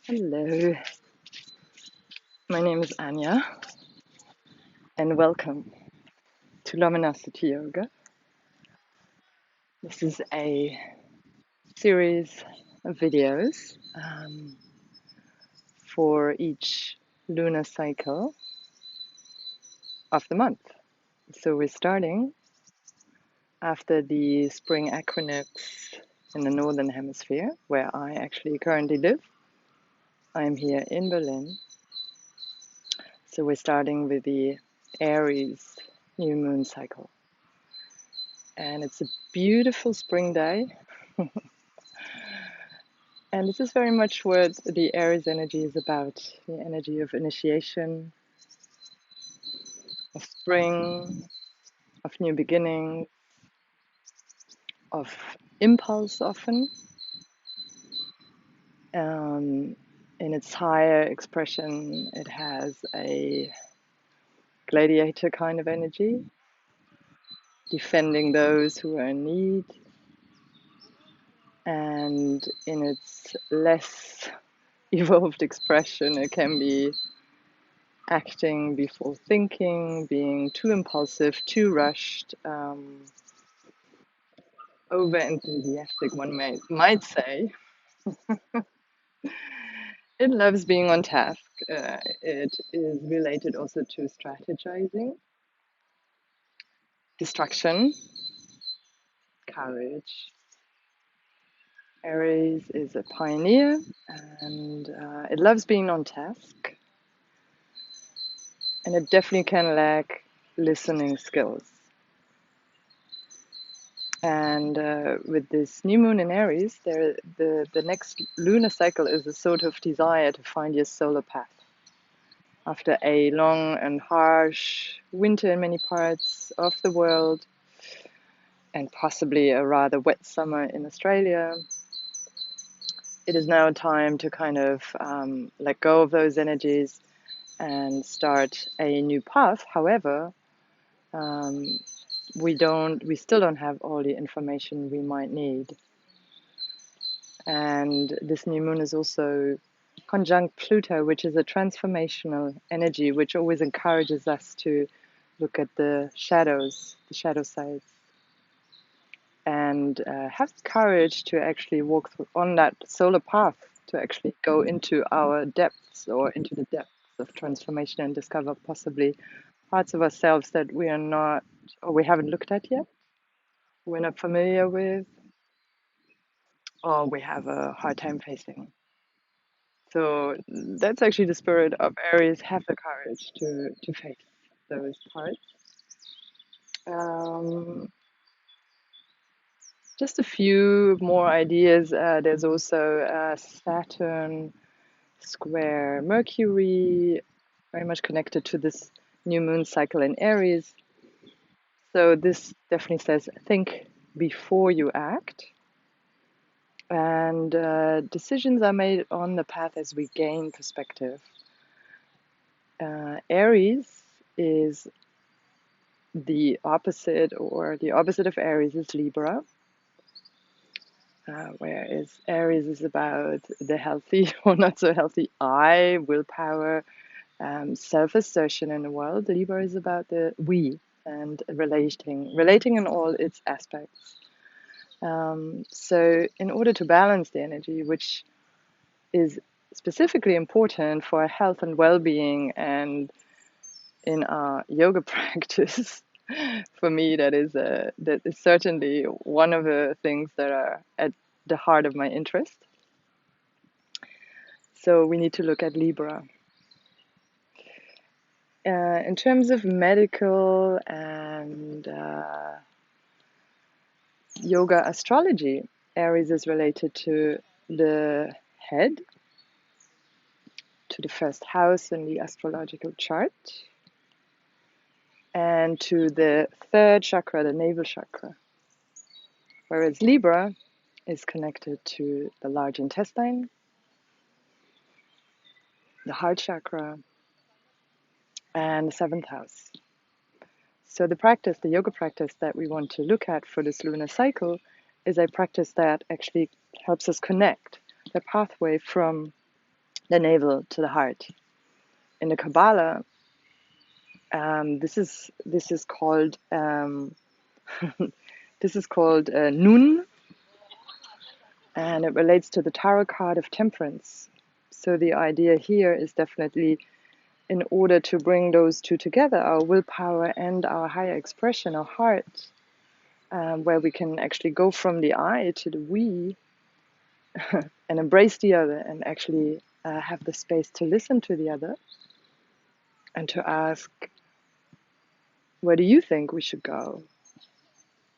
Hello, my name is Anya, and welcome to Luminosity Yoga. This is a series of videos for each lunar cycle of the month. So we're starting after the spring equinox in the Northern Hemisphere, where I actually currently live. I'm here in Berlin. So we're starting with the Aries new moon cycle. And it's a beautiful spring day. And this is very much what the Aries energy is about, the energy of initiation, of spring, of new beginning, of impulse often. In its higher expression, it has a gladiator kind of energy, defending those who are in need. And in its less evolved expression, it can be acting before thinking, being too impulsive, too rushed, over enthusiastic, one might say. It loves being on task. It is related also to strategizing, destruction, courage. Aries is a pioneer and it loves being on task, and it definitely can lack listening skills. And with this new moon in Aries, the next lunar cycle is a sort of desire to find your solar path. After a long and harsh winter in many parts of the world, and possibly a rather wet summer in Australia, it is now time to kind of let go of those energies and start a new path. However, we still don't have all the information we might need. And this new moon is also conjunct Pluto, which is a transformational energy, which always encourages us to look at the shadows, the shadow sides, and have the courage to actually walk on that solar path, to actually go into our depths or into the depths of transformation and discover possibly parts of ourselves that we are not, or we haven't looked at yet, we're not familiar with, or we have a hard time facing. So that's actually the spirit of Aries. Have the courage to face those parts. Um, just a few more ideas. There's also Saturn square Mercury, very much connected to this new moon cycle in Aries. So this definitely says think before you act. And decisions are made on the path as we gain perspective. Aries is the opposite, or the opposite of Aries is Libra, whereas Aries is about the healthy or not so healthy I, willpower, self-assertion in the world. Libra is about the we and relating in all its aspects. So in order to balance the energy, which is specifically important for health and well-being, and in our yoga practice, for me, that is certainly one of the things that are at the heart of my interest. So we need to look at Libra. In terms of medical and yoga astrology, Aries is related to the head, to the first house in the astrological chart, and to the third chakra, the navel chakra. Whereas Libra is connected to the large intestine, the heart chakra, and the seventh house. So the practice, the yoga practice that we want to look at for this lunar cycle, is a practice that actually helps us connect the pathway from the navel to the heart. In the Kabbalah, this is called this is called Nun, and it relates to the tarot card of temperance. So the idea here is definitely, in order to bring those two together, our willpower and our higher expression, our heart, where we can actually go from the I to the we and embrace the other, and actually have the space to listen to the other and to ask, where do you think we should go?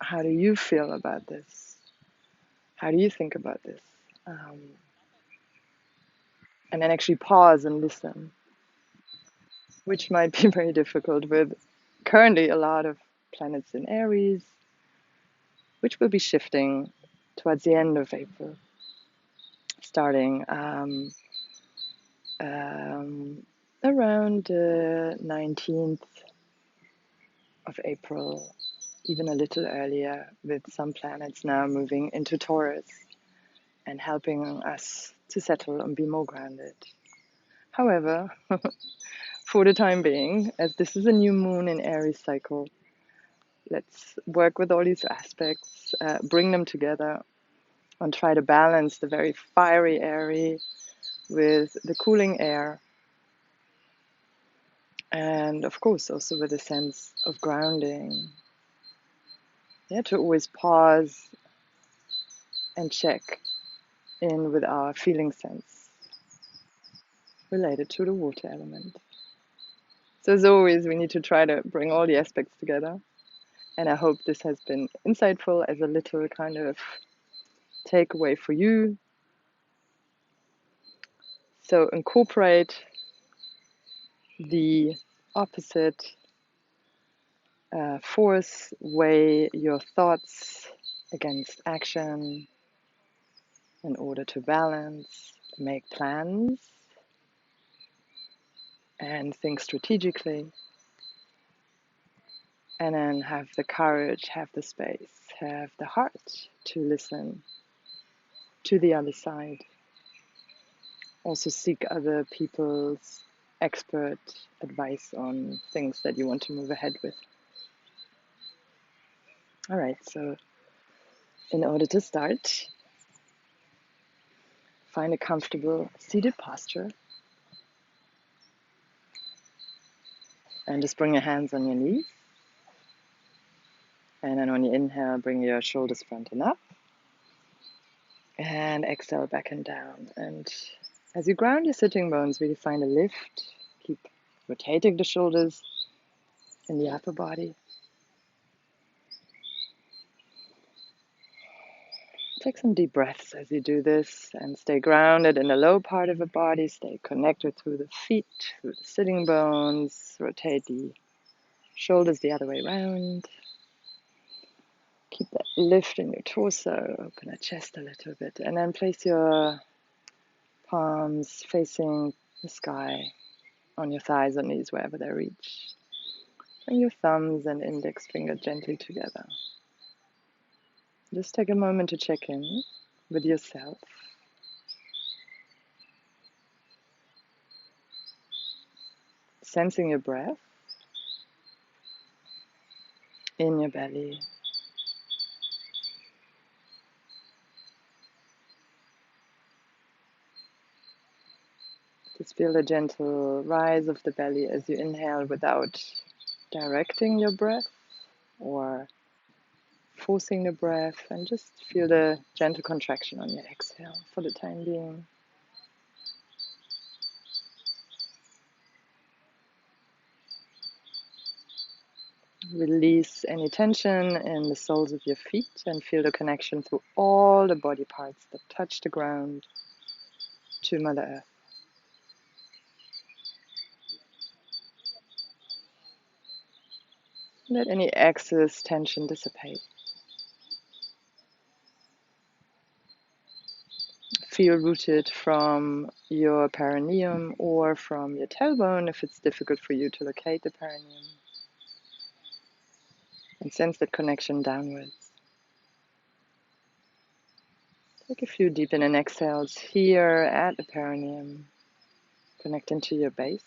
How do you feel about this? How do you think about this? And then actually pause and listen, which might be very difficult with currently a lot of planets in Aries, which will be shifting towards the end of April, starting around the 19th of April, even a little earlier, with some planets now moving into Taurus and helping us to settle and be more grounded. However, for the time being, as this is a new moon in Aries cycle, let's work with all these aspects, bring them together, and try to balance the very fiery airy with the cooling air, and of course also with a sense of grounding. Yeah, to always pause and check in with our feeling sense related to the water element. So as always, we need to try to bring all the aspects together. And I hope this has been insightful as a little kind of takeaway for you. So incorporate the opposite force, weigh your thoughts against action in order to balance, make plans, and think strategically. And then have the courage, have the space, have the heart to listen to the other side. Also seek other people's expert advice on things that you want to move ahead with. All right, so in order to start, find a comfortable seated posture and just bring your hands on your knees. And then on your inhale, bring your shoulders front and up. And exhale back and down. And as you ground your sitting bones, really find a lift. Keep rotating the shoulders in the upper body. Take some deep breaths as you do this and stay grounded in the low part of the body. Stay connected through the feet, through the sitting bones. Rotate the shoulders the other way around. Keep that lift in your torso. Open the chest a little bit. And then place your palms facing the sky on your thighs or knees, wherever they reach. Bring your thumbs and index finger gently together. Just take a moment to check in with yourself. Sensing your breath in your belly. Just feel a gentle rise of the belly as you inhale without directing your breath or forcing the breath, and just feel the gentle contraction on your exhale for the time being. Release any tension in the soles of your feet and feel the connection through all the body parts that touch the ground to Mother Earth. Let any excess tension dissipate. Feel rooted from your perineum or from your tailbone if it's difficult for you to locate the perineum. And sense that connection downwards. Take a few deep in and exhales here at the perineum. Connect into your base.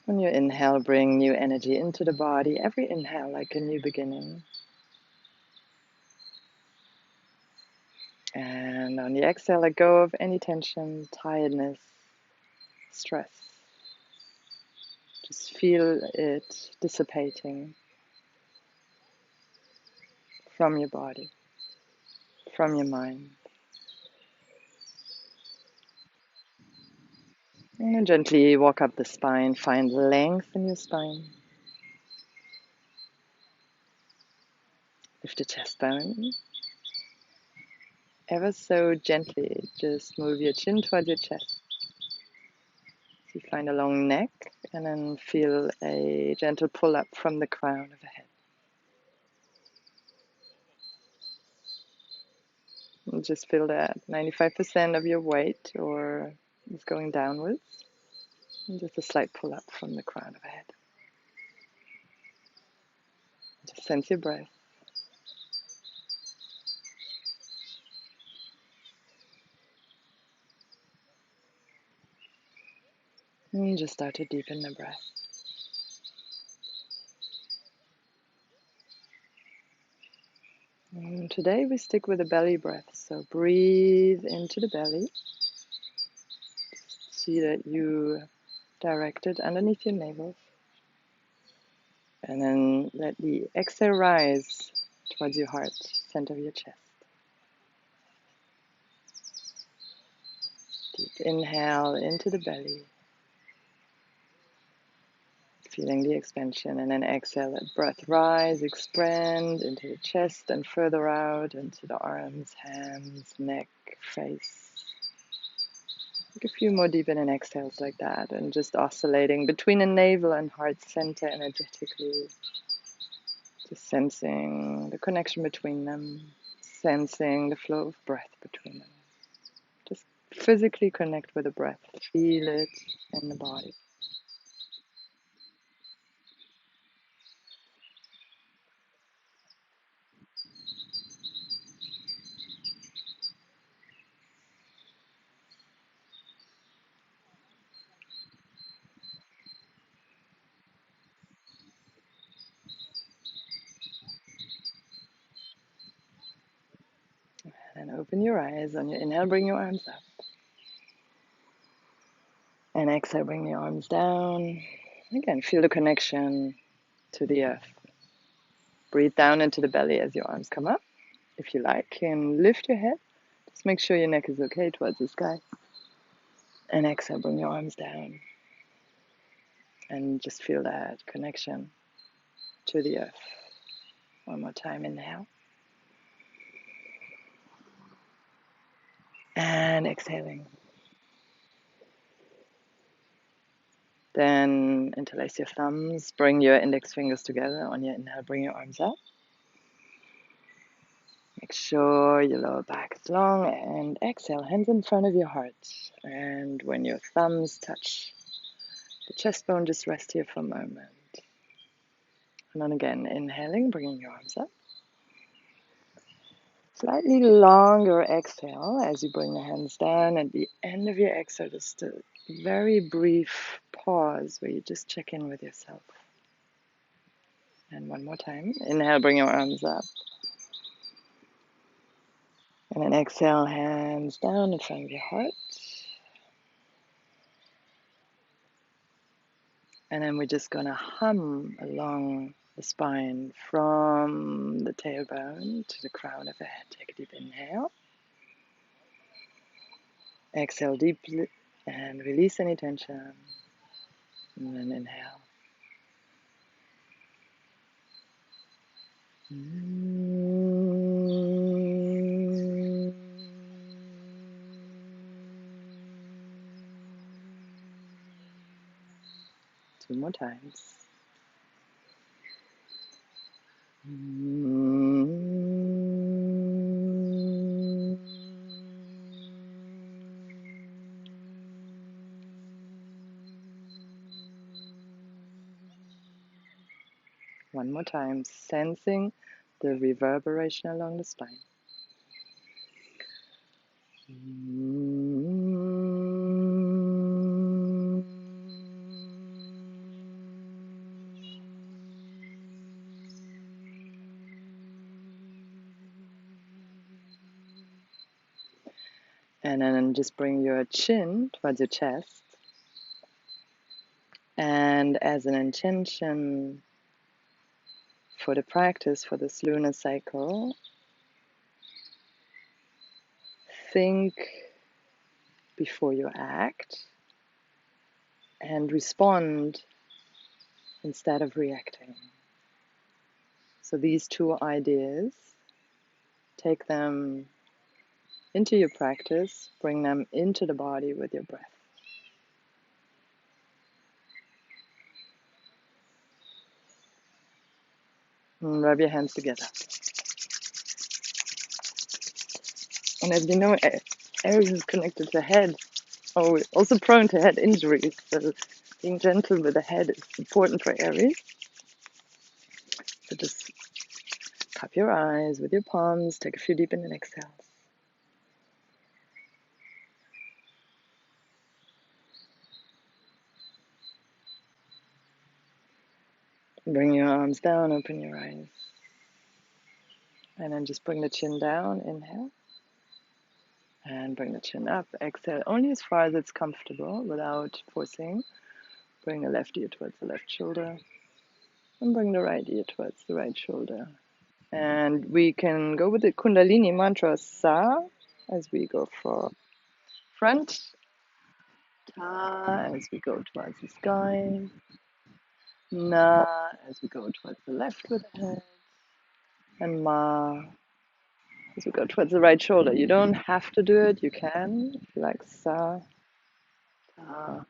When you inhale, bring new energy into the body. Every inhale like a new beginning. And on the exhale, let go of any tension, tiredness, stress. Just feel it dissipating from your body, from your mind. And gently walk up the spine, find length in your spine. Lift the chest bone. Ever so gently, just move your chin towards your chest. So you find a long neck, and then feel a gentle pull up from the crown of the head. And just feel that 95% of your weight or is going downwards. And just a slight pull up from the crown of the head. Just sense your breath. And just start to deepen the breath. And today we stick with the belly breath. So breathe into the belly. See that you direct it underneath your navel. And then let the exhale rise towards your heart, center of your chest. Deep inhale into the belly. Feeling the expansion, and then exhale, let breath rise, expand into the chest and further out into the arms, hands, neck, face. Take a few more deepening exhales like that, and just oscillating between the navel and heart center energetically. Just sensing the connection between them, sensing the flow of breath between them. Just physically connect with the breath, feel it in the body. And open your eyes. On your inhale, bring your arms up. And exhale, bring the arms down. Again, feel the connection to the earth. Breathe down into the belly as your arms come up. If you like, and lift your head. Just make sure your neck is okay towards the sky. And exhale, bring your arms down. And just feel that connection to the earth. One more time, inhale. And exhaling. Then interlace your thumbs, bring your index fingers together. On your inhale, bring your arms up. Make sure your lower back is long, and exhale, hands in front of your heart. And when your thumbs touch the chest bone, just rest here for a moment. And then again, inhaling, bringing your arms up. Slightly longer exhale as you bring the hands down. At the end of your exhale, just a very brief pause where you just check in with yourself. And one more time. Inhale, bring your arms up. And then exhale, hands down in front of your heart. And then we're just going to hum along the spine from the tailbone to the crown of the head. Take a deep inhale. Exhale deeply and release any tension. And then inhale. Two more times. One more time, sensing the reverberation along the spine. And then just bring your chin towards your chest. And as an intention for the practice, for this lunar cycle, think before you act and respond instead of reacting. So these two ideas, take them into your practice, bring them into the body with your breath. And rub your hands together. And as you know, Aries is connected to the head, also prone to head injuries. So being gentle with the head is important for Aries. So just cup your eyes with your palms, take a few deep in and exhales. Bring your arms down, open your eyes. And then just bring the chin down, inhale. And bring the chin up, exhale, only as far as it's comfortable without forcing. Bring the left ear towards the left shoulder. And bring the right ear towards the right shoulder. And we can go with the Kundalini mantra Sa as we go from front, Ta as we go towards the sky, Na as we go towards the left with the head, and Ma as we go towards the right shoulder. You don't have to do it, you can, if you like Sa, Ta,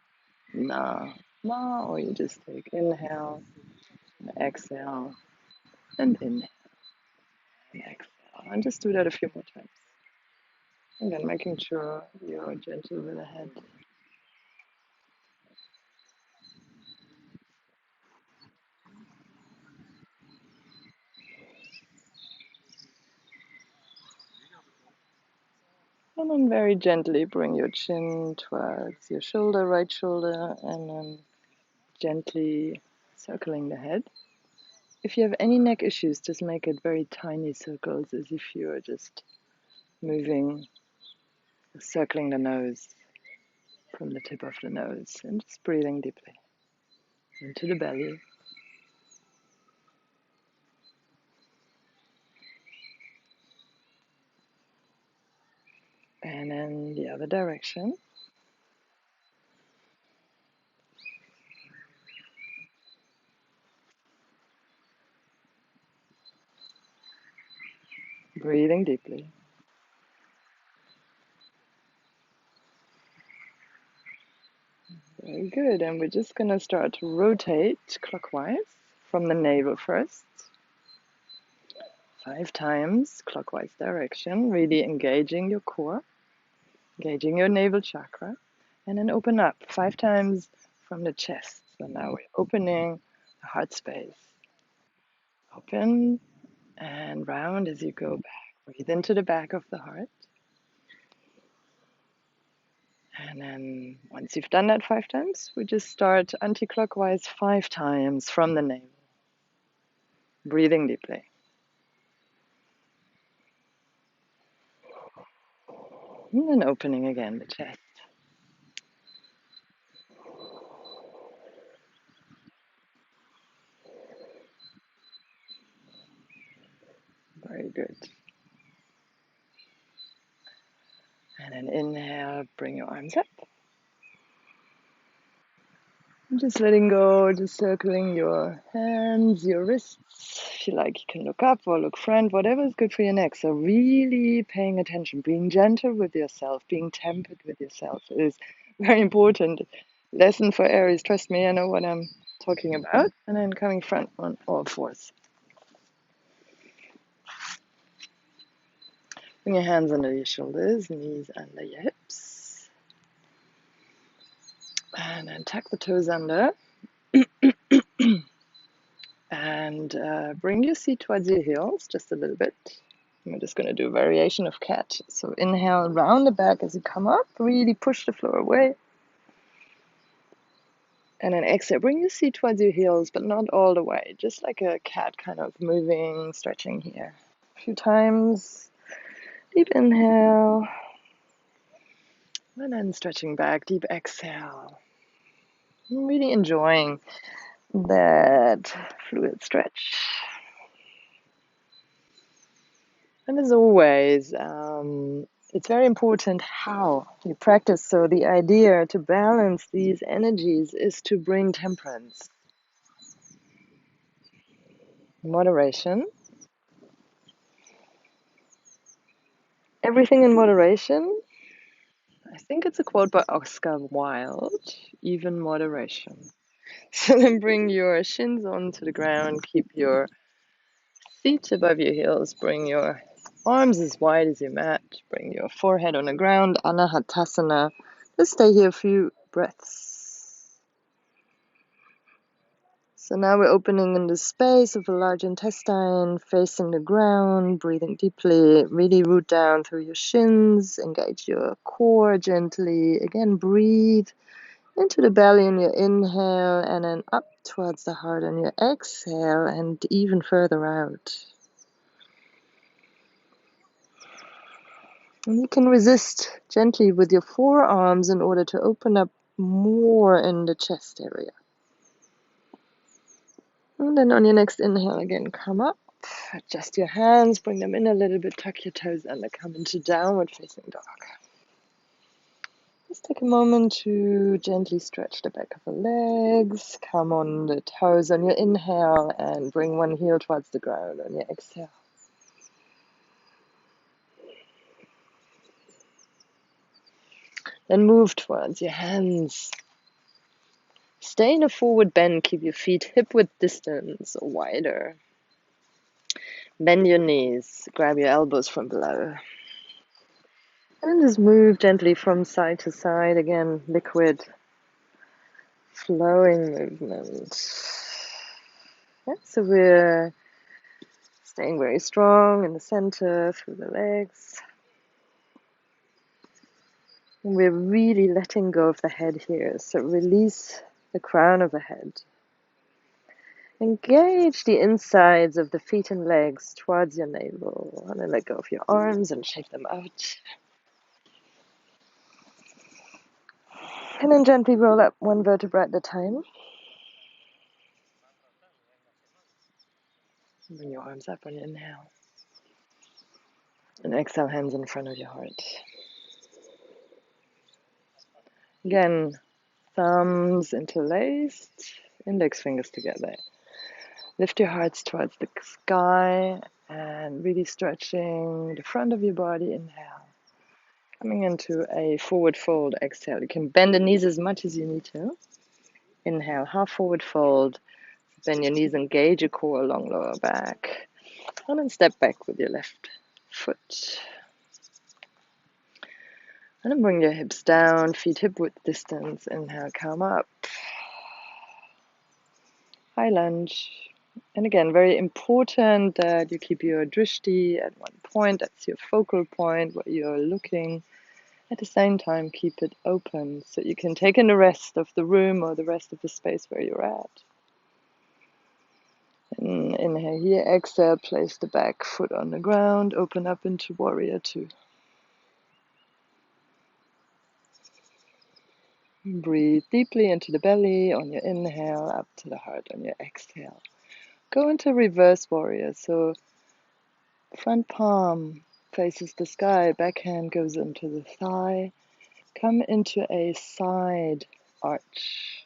Na, Ma, or you just take inhale, and exhale, and inhale, and exhale. And just do that a few more times. Again, making sure you're gentle with the head. And then very gently bring your chin towards your shoulder, right shoulder, and then gently circling the head. If you have any neck issues, just make it very tiny circles as if you're just moving, circling the nose from the tip of the nose, and just breathing deeply into the belly. And then the other direction. Breathing deeply. Very good. And we're just going to start to rotate clockwise from the navel first. 5 times clockwise direction, really engaging your core, engaging your navel chakra, and then open up 5 times from the chest. So now we're opening the heart space. Open and round as you go back. Breathe into the back of the heart. And then once you've done that 5 times, we just start anti-clockwise 5 times from the navel. Breathing deeply. And then opening again the chest. Very good. And then inhale, bring your arms up. Just letting go, just circling your hands, your wrists. If you like, you can look up or look front, whatever is good for your neck. So really paying attention, being gentle with yourself, being tempered with yourself is very important. Lesson for Aries, trust me, I know what I'm talking about. And then coming front on all fours. Bring your hands under your shoulders, knees under your hips. And then tuck the toes under. And bring your seat towards your heels just a little bit. We're just going to do a variation of cat. So inhale, round the back as you come up, really push the floor away. And then exhale, bring your seat towards your heels, but not all the way. Just like a cat, kind of moving, stretching here. A few times. Deep inhale. And then stretching back, deep exhale. I'm really enjoying that fluid stretch. And as always, it's very important how you practice. So the idea to balance these energies is to bring temperance, moderation, everything in moderation. I think it's a quote by Oscar Wilde, even moderation. So then bring your shins onto the ground, keep your feet above your heels, bring your arms as wide as your mat, bring your forehead on the ground, Anahatasana. Just stay here a few breaths. So now we're opening in the space of the large intestine, facing the ground, breathing deeply, really root down through your shins, engage your core gently. Again, breathe into the belly on your inhale, and then up towards the heart on your exhale, and even further out. And you can resist gently with your forearms in order to open up more in the chest area. And then on your next inhale, again, come up, adjust your hands, bring them in a little bit, tuck your toes under, come into downward facing dog. Just take a moment to gently stretch the back of the legs, come on the toes on your inhale, and bring one heel towards the ground on your exhale. Then move towards your hands. Stay in a forward bend, keep your feet hip-width distance or wider. Bend your knees, grab your elbows from below. And just move gently from side to side, again, liquid, flowing movement. Yeah, so we're staying very strong in the center, through the legs. And we're really letting go of the head here, so release the crown of the head. Engage the insides of the feet and legs towards your navel. And then let go of your arms and shake them out. And then gently roll up one vertebra at a time. Bring your arms up on your inhale. And exhale, hands in front of your heart. Again, thumbs interlaced, index fingers together. Lift your hearts towards the sky and really stretching the front of your body. Inhale. Coming into a forward fold. Exhale. You can bend the knees as much as you need to. Inhale, half forward fold. Bend your knees, engage your core along lower back. And then step back with your left foot. And then bring your hips down, feet hip width distance. Inhale, come up. High lunge. And again, very important that you keep your drishti at one point. That's your focal point where you're looking. At the same time, keep it open so you can take in the rest of the room or the rest of the space where you're at. And inhale here, exhale, place the back foot on the ground, open up into warrior two. Breathe deeply into the belly on your inhale, up to the heart on your exhale. Go into reverse warrior. So front palm faces the sky, back hand goes into the thigh. Come into a side arch.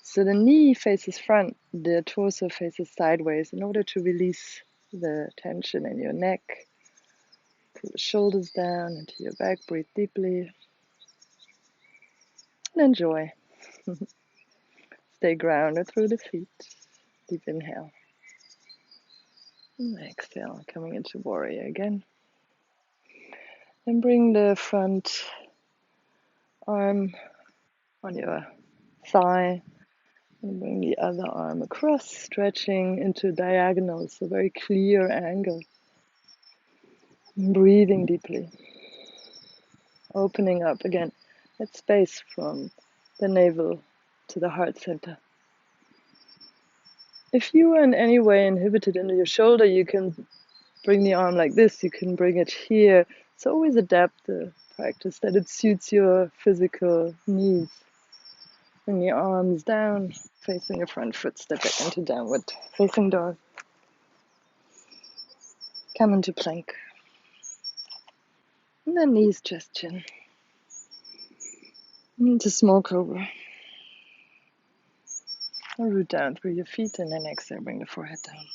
So the knee faces front, the torso faces sideways in order to release the tension in your neck. Pull the shoulders down into your back, breathe deeply. And enjoy. Stay grounded through the feet. Deep inhale. And exhale, coming into warrior again. And bring the front arm on your thigh. And bring the other arm across, stretching into diagonal, so very clear angle. Breathing deeply. Opening up again that space from the navel to the heart center. If you are in any way inhibited into your shoulder, you can bring the arm like this, you can bring it here. So always adapt the practice that it suits your physical needs. Bring the arms down, facing your front foot, step back into downward facing dog. Come into plank. And then knees, chest, chin. Into small cobra. Or root down through your feet and then exhale, bring the forehead down.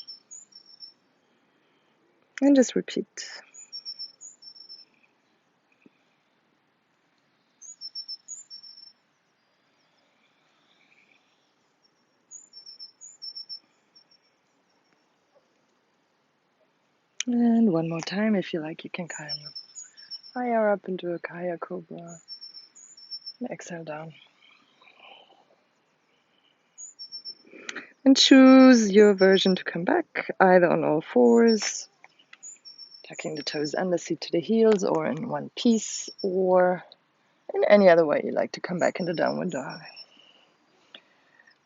And just repeat. And one more time, if you like, you can climb higher up into a Kaya Cobra. And exhale down. And choose your version to come back, either on all fours, tucking the toes under, seat to the heels, or in one piece, or in any other way you like to come back into downward dog.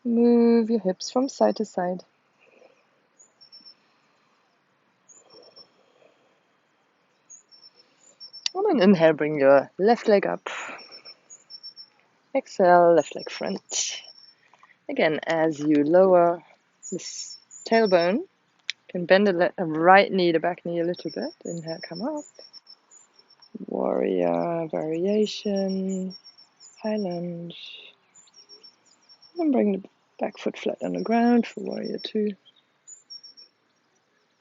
Move your hips from side to side. And then inhale, bring your left leg up. Exhale, left leg front. Again, as you lower this tailbone, you can bend the right knee, the back knee a little bit. Inhale, come up. Warrior variation, high lunge. And bring the back foot flat on the ground for warrior two.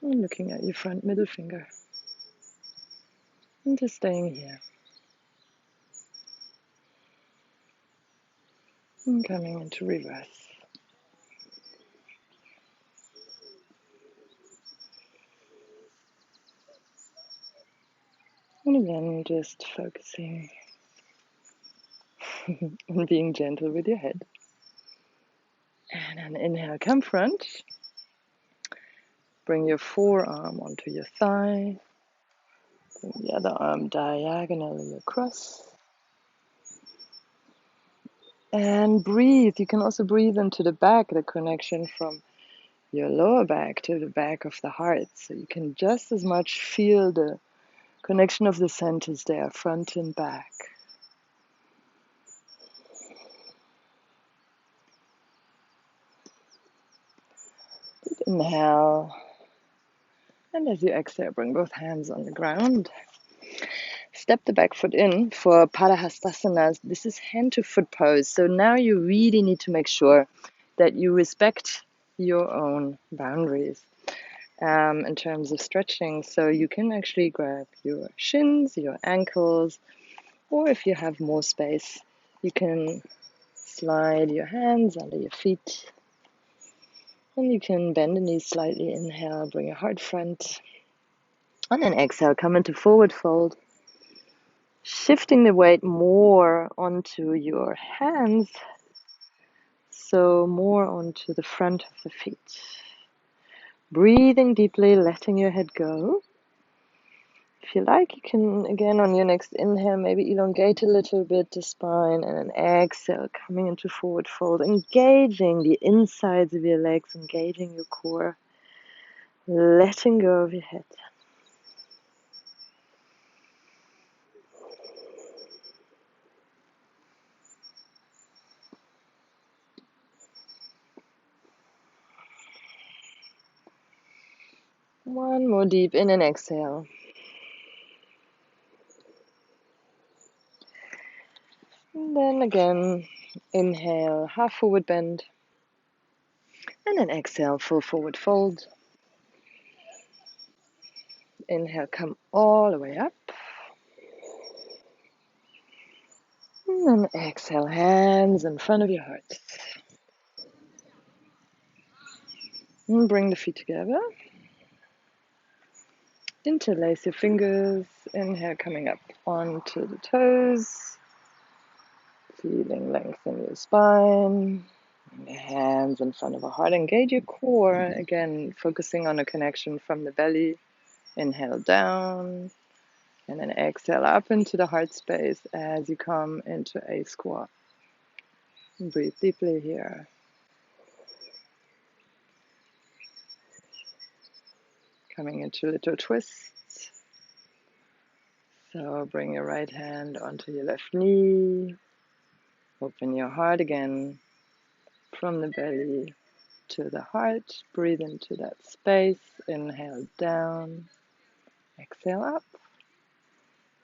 And looking at your front middle finger. And just staying here. And coming into reverse. And again, just focusing on being gentle with your head. And then inhale, come front. Bring your forearm onto your thigh. Bring the other arm diagonally across. And breathe. You can also breathe into the back, the connection from your lower back to the back of the heart. So you can just as much feel the connection of the centers there, front and back. Deep inhale. And as you exhale, bring both hands on the ground. Step the back foot in for Padahastasana. This is hand to foot pose. So now you really need to make sure that you respect your own boundaries in terms of stretching. So you can actually grab your shins, your ankles, or if you have more space, you can slide your hands under your feet. And you can bend the knees slightly. Inhale, bring your heart front. And then exhale, come into forward fold. Shifting the weight more onto your hands, so more onto the front of the feet. Breathing deeply, letting your head go. If you like, you can, again, on your next inhale, maybe elongate a little bit the spine, and then exhale, coming into forward fold, engaging the insides of your legs, engaging your core, letting go of your head. One more deep in and exhale. And then again, inhale, half forward bend. And then exhale, full forward fold. Inhale, come all the way up. And then exhale, hands in front of your heart. And bring the feet together. Interlace your fingers. Inhale, coming up onto the toes. Feeling length in your spine. And your hands in front of the heart. Engage your core. Again, focusing on a connection from the belly. Inhale down. And then exhale up into the heart space as you come into a squat. And breathe deeply here. Coming into little twists. So bring your right hand onto your left knee. Open your heart again from the belly to the heart. Breathe into that space. Inhale down. Exhale up.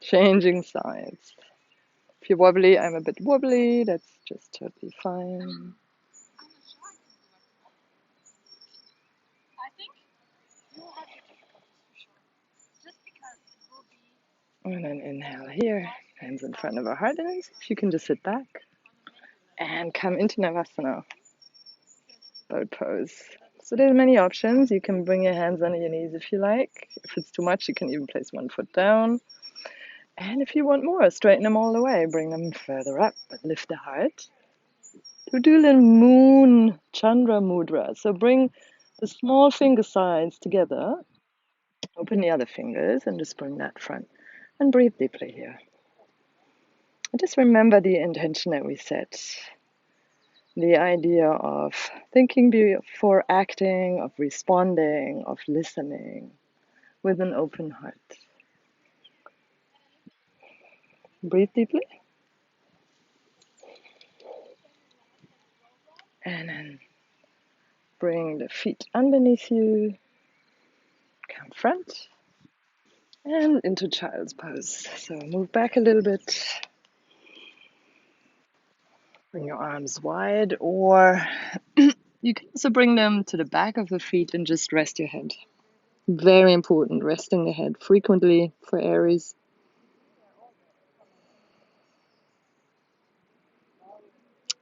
Changing sides. If you're wobbly, I'm a bit wobbly. That's just totally fine. And then inhale here. Hands in front of our heart. And if you can just sit back and come into Navasana. Boat pose. So there's many options. You can bring your hands under your knees if you like. If it's too much, you can even place one foot down. And if you want more, straighten them all the way. Bring them further up, but lift the heart. To do the moon Chandra mudra. So bring the small finger sides together. Open the other fingers and just bring that front. And breathe deeply here. And just remember the intention that we set. The idea of thinking before acting, of responding, of listening with an open heart. Breathe deeply. And then bring the feet underneath you. Come front. And into child's pose. So move back a little bit. Bring your arms wide, or you can also bring them to the back of the feet and just rest your head. Very important, resting the head frequently for Aries.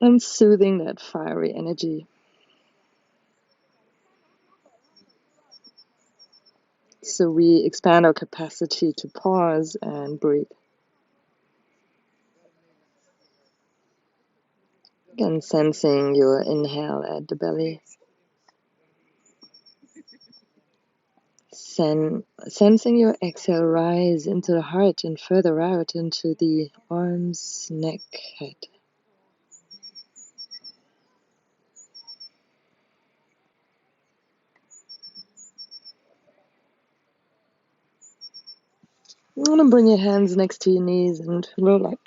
And soothing that fiery energy. So we expand our capacity to pause and breathe. Again, sensing your inhale at the belly. Sensing your exhale rise into the heart and further out into the arms, neck, head. You want to bring your hands next to your knees and roll up.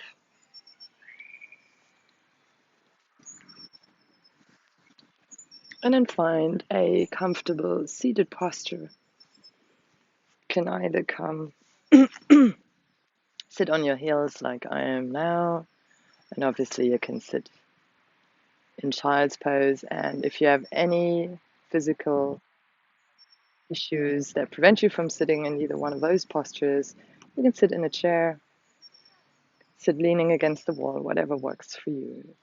And then find a comfortable seated posture. Can either come sit on your heels like I am now, and obviously you can sit in child's pose. And if you have any physical issues that prevent you from sitting in either one of those postures, you can sit in a chair, sit leaning against the wall, whatever works for you.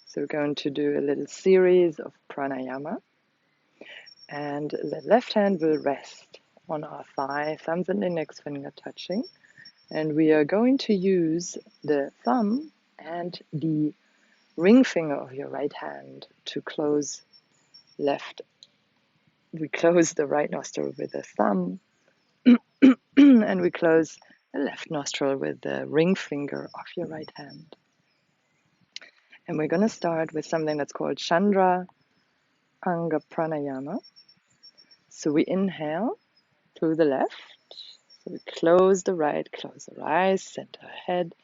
So we're going to do a little series of pranayama, and the left hand will rest on our thigh, thumbs and index finger touching, and we are going to use the thumb and the ring finger of your right hand to close left. We close the right nostril with the thumb and we close the left nostril with the ring finger of your right hand. And we're going to start with something that's called Chandra Anga Pranayama. So we inhale through the left. So we close the right, close the eyes, center head.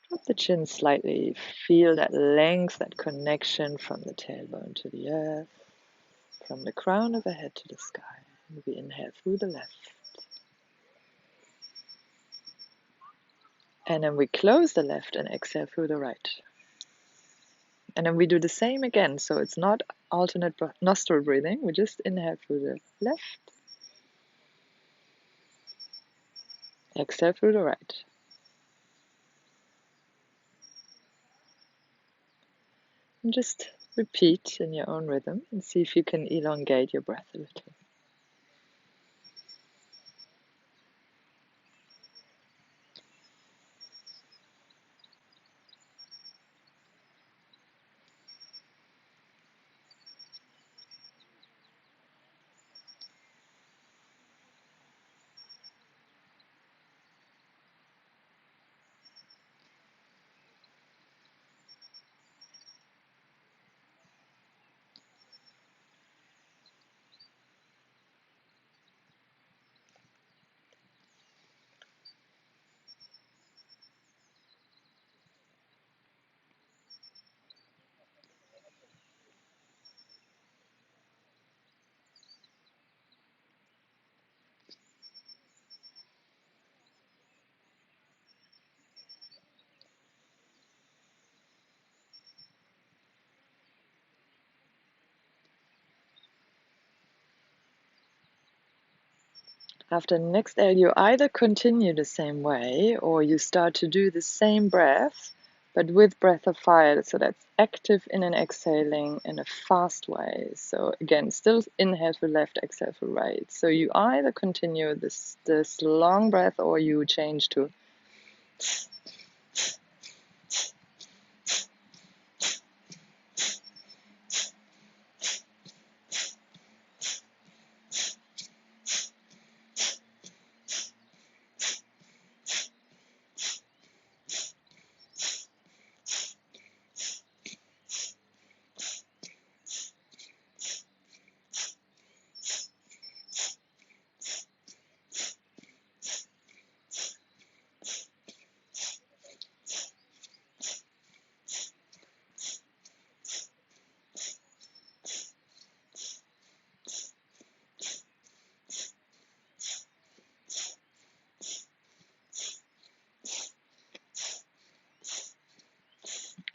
Drop the chin slightly. Feel that length, that connection from the tailbone to the earth, from the crown of the head to the sky. And we inhale through the left. And then we close the left and exhale through the right. And then we do the same again. So it's not alternate nostril breathing. We just inhale through the left, exhale through the right. And just repeat in your own rhythm and see if you can elongate your breath a little. After the next exhale, you either continue the same way or you start to do the same breath, but with breath of fire. So that's active in and exhaling in a fast way. So again, still inhale through left, exhale through right. So you either continue this long breath or you change to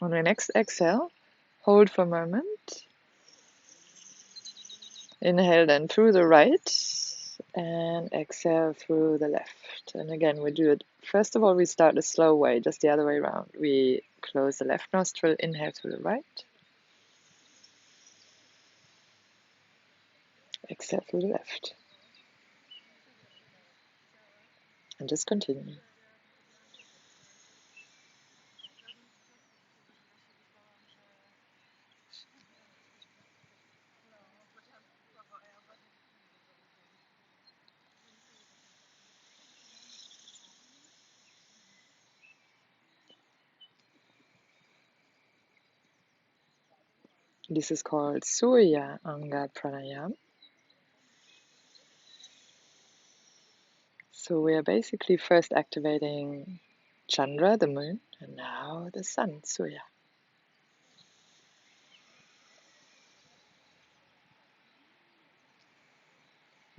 on the next exhale, hold for a moment. Inhale then through the right and exhale through the left. And again, we do it. First of all, we start the slow way, just the other way around. We close the left nostril, inhale through the right, exhale through the left. And just continue. This is called Surya Anga Pranayama. So we are basically first activating Chandra, the moon, and now the sun, Surya.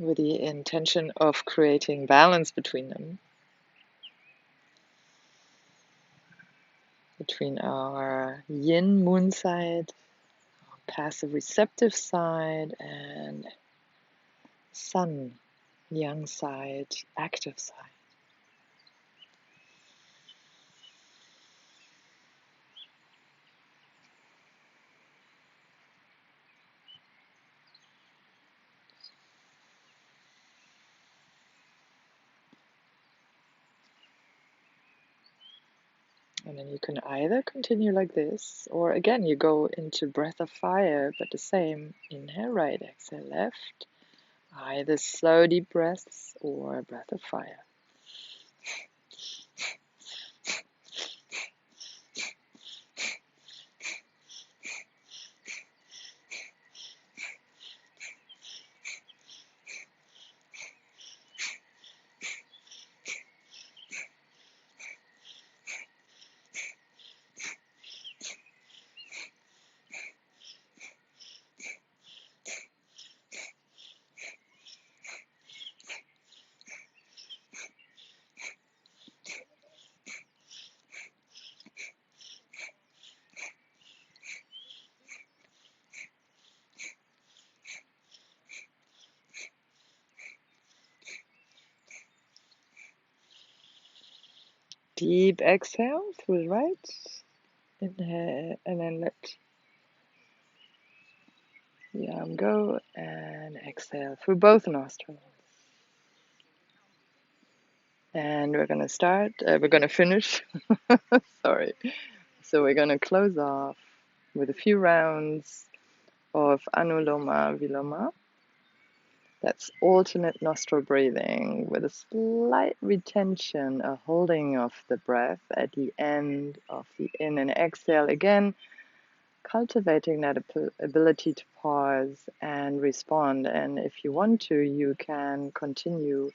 With the intention of creating balance between them, between our yin moon side, passive receptive side, and sun yang side, active side. And then you can either continue like this, or again, you go into breath of fire, but the same. Inhale right, exhale left. Either slow deep breaths or breath of fire. Deep exhale through the right. Inhale, and then let the arm go, and exhale through both nostrils. And we're going to start, we're going to finish, sorry. So we're going to close off with a few rounds of Anuloma Viloma. That's alternate nostril breathing with a slight retention, a holding of the breath at the end of the in and exhale. Again, cultivating that ability to pause and respond. And if you want to, you can continue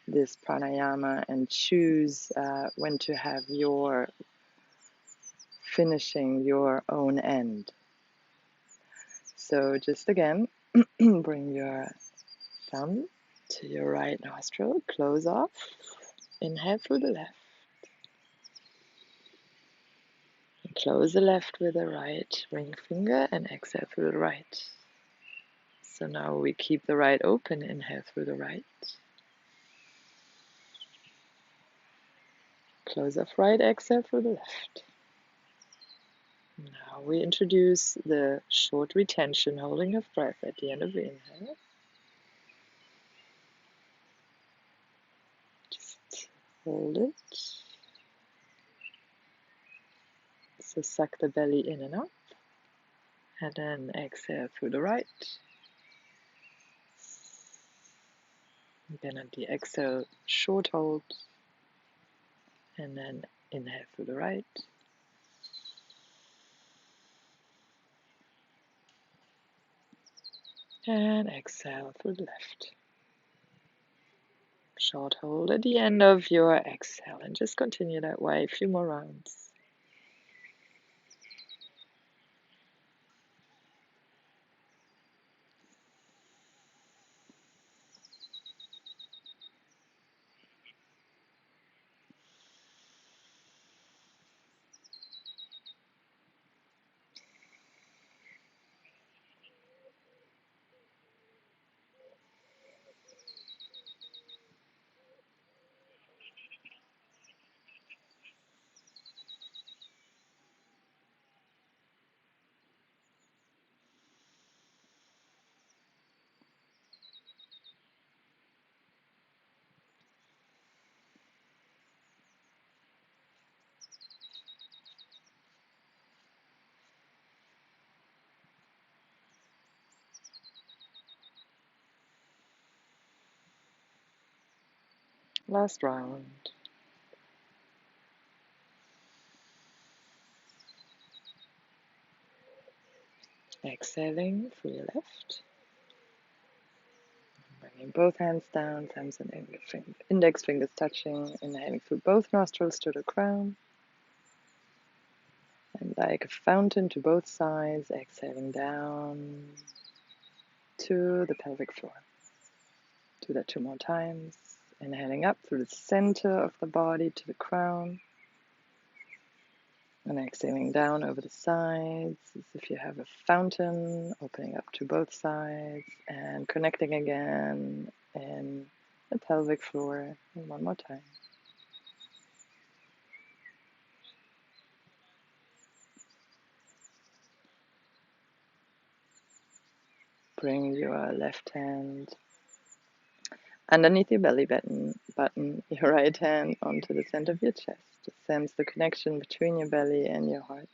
this pranayama and choose when to have your finishing your own end. So just again, bring your thumb to your right nostril, close off, inhale through the left, close the left with the right ring finger and exhale through the right. So now we keep the right open, inhale through the right, Close off right, exhale through the left. Now we introduce the short retention, holding of breath at the end of the inhale. Just hold it. So suck the belly in and up. And then exhale through the right. Then at the exhale, short hold. And then inhale through the right. And exhale through the left. Short hold at the end of your exhale. And just continue that way a few more rounds. Last round. Exhaling through your left. Bringing both hands down, thumbs and index fingers touching. Inhaling through both nostrils to the crown. And like a fountain to both sides, exhaling down to the pelvic floor. Do that 2 more times. Inhaling up through the center of the body to the crown. And exhaling down over the sides as if you have a fountain, opening up to both sides and connecting again in the pelvic floor. And 1 more time. Bring your left hand underneath your belly button, your right hand onto the center of your chest. Just sense the connection between your belly and your heart.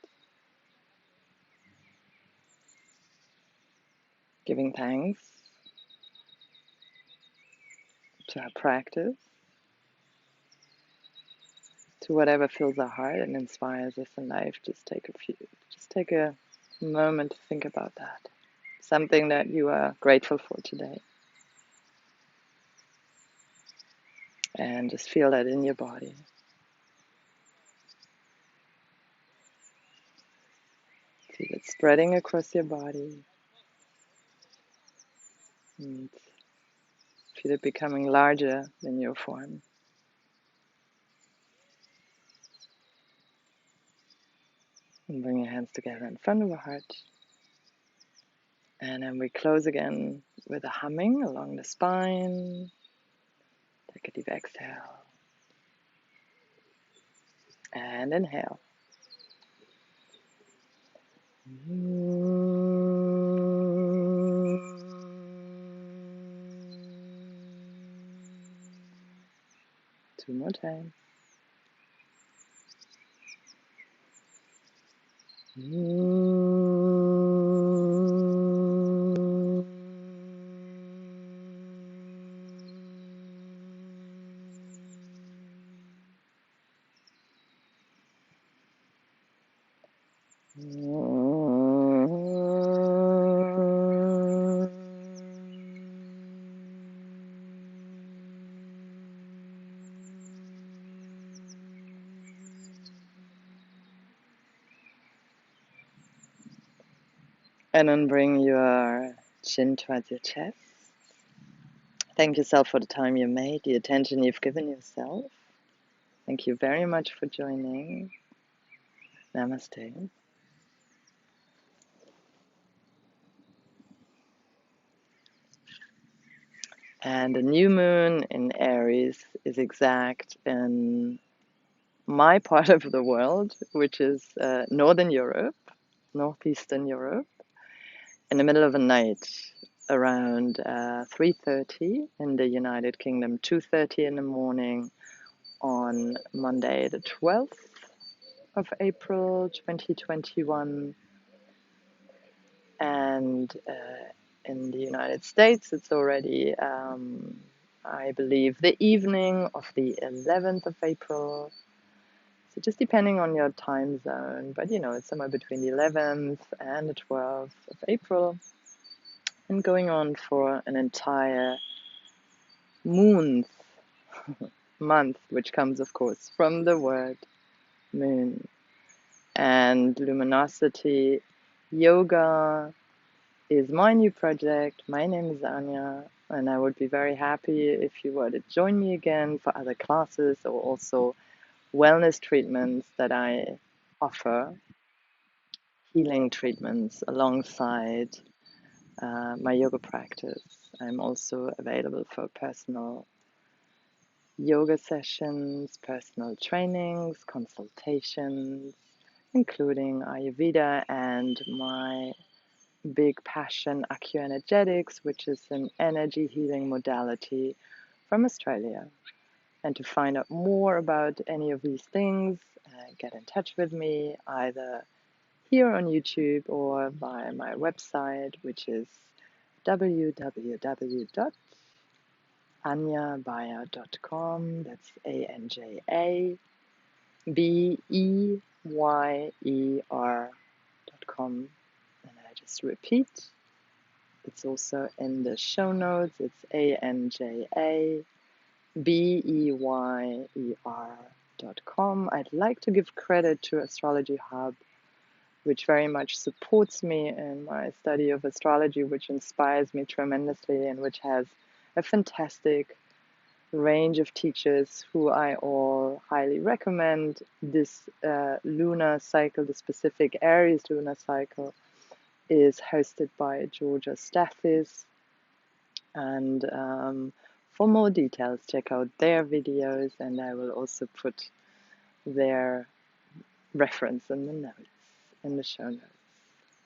Giving thanks to our practice, to whatever fills our heart and inspires us in life. Just take a moment to think about that. Something that you are grateful for today. And just feel that in your body. Feel it spreading across your body. And feel it becoming larger than your form. And bring your hands together in front of the heart. And then we close again with a humming along the spine. Take a deep exhale. And inhale. 2 more times. And then bring your chin towards your chest. Thank yourself for the time you made, the attention you've given yourself. Thank you very much for joining. Namaste. And the new moon in Aries is exact in my part of the world, which is Northern Europe, Northeastern Europe, in the middle of the night, around 3:30 in the United Kingdom, 2:30 in the morning on Monday, the 12th of April 2021. And in the United States, it's already, I believe, the evening of the 11th of April. So just depending on your time zone, but it's somewhere between the 11th and the 12th of April, and going on for an entire month, which comes, of course, from the word moon. And Luminosity Yoga is my new project. My name is Anya, and I would be very happy if you were to join me again for other classes or also wellness treatments that I offer, healing treatments alongside my yoga practice. I'm also available for personal yoga sessions, personal trainings, consultations, including Ayurveda and my big passion, Acuenergetics, which is an energy healing modality from Australia. And to find out more about any of these things, get in touch with me either here on YouTube or via my website, which is www.anjabeyer.com. That's ANJABEYER.com. And I just repeat, it's also in the show notes. It's ANJABEYER.com. I'd like to give credit to Astrology Hub, which very much supports me in my study of astrology, which inspires me tremendously, and which has a fantastic range of teachers who I all highly recommend. This lunar cycle, the specific Aries lunar cycle, is hosted by Georgia Stathis. And for more details, check out their videos, and I will also put their reference in the notes, in the show notes.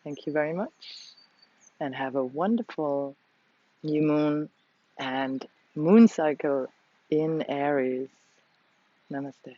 Thank you very much, and have a wonderful new moon and moon cycle in Aries. Namaste.